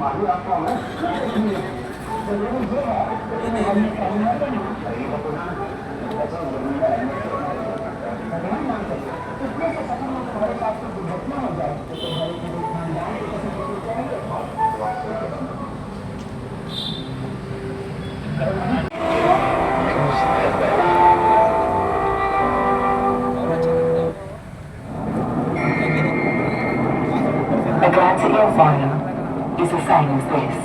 A glance at your phone is the same as this.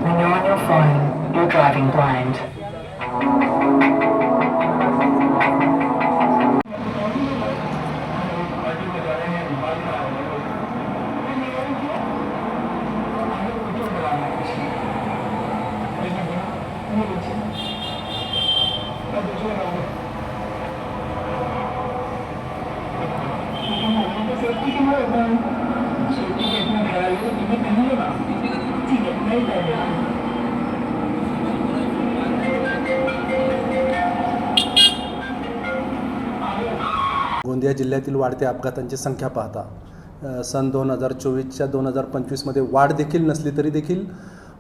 When you're on your phone, you're driving blind. Gondia जिल्ह्यातील वाढत्या अपघातांची संख्या पाहता सन 2024च्या 2025मध्ये वाढ देखील नसली तरी देखील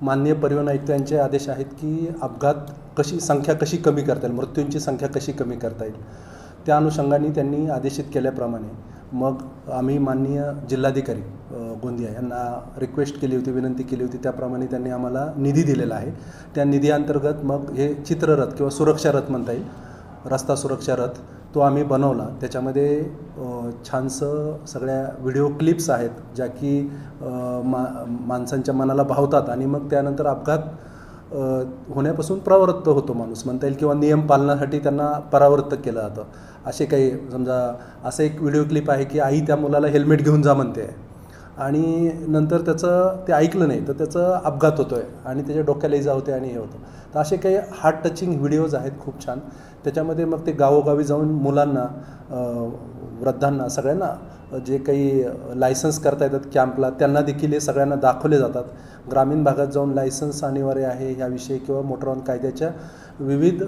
माननीय परिवहन आयुक्त यांचे आदेश आहेत की अपघात संख्या कशी कमी करता येईल, मृत्यूंची संख्या कशी कमी करता येईल, त्या अनुषंगाने त्यांनी आदेशित केल्याप्रमाणे मग आम्ही माननीय जिल्हाधिकारी गोंदिया यांना रिक्वेस्ट केली होती, विनंती केली होती. त्याप्रमाणे त्यांनी आम्हाला निधी दिलेला आहे. त्या निधीअंतर्गत मग हे चित्ररथ किंवा सुरक्षा रथ म्हणता येईल, रस्ता सुरक्षा रथ तो आम्ही बनवला. त्याच्यामध्ये छानसं सगळ्या व्हिडिओ क्लिप्स आहेत ज्या की माणसांच्या मनाला भावतात आणि मग त्यानंतर अपघात होण्यापासून परावृत्त होतो माणूस म्हणता येईल, किंवा नियम पालनासाठी त्यांना परावृत्त केलं जातं. असे काही समजा असं एक व्हिडिओ क्लिप आहे की आई त्या मुलाला हेल्मेट घेऊन जा म्हणते आणि नंतर त्याचं ते ऐकलं नाही तर त्याचा अपघात होतो आहे आणि त्याच्या डोक्याला इजा होते आणि हे होतं. तर असे काही हार्ट टचिंग व्हिडिओज आहेत खूप छान. त्याच्यामध्ये मग ते गावोगावी जाऊन मुलांना, वृद्धांना, सगळ्यांना जे काही लायसन्स करता येतात कॅम्पला त्यांना देखील हे सगळ्यांना दाखवले जातात. ग्रामीण भागात जाऊन लायसन्स अनिवार्य आहे ह्याविषयी किंवा मोटर वाहन कायद्याच्या विविध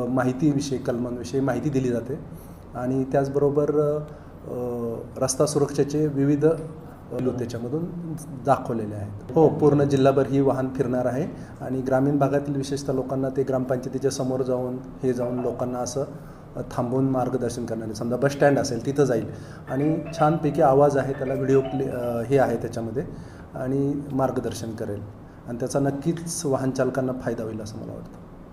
माहितीविषयी, कलमांविषयी माहिती दिली जाते आणि त्याचबरोबर रस्ता सुरक्षेचे विविध त्याच्यामधून दाखवलेले आहेत. हो, पूर्ण जिल्हाभर ही वाहन फिरणार आहे आणि ग्रामीण भागातील विशेषतः लोकांना ते ग्रामपंचायतीच्या समोर जाऊन लोकांना असं थांबवून मार्गदर्शन करणारे, समजा बस स्टँड असेल तिथं जाईल आणि छानपैकी आवाज आहे, त्याला व्हिडिओ हे आहे त्याच्यामध्ये आणि मार्गदर्शन करेल आणि त्याचा नक्कीच वाहन चालकांना फायदा होईल असं मला वाटतं.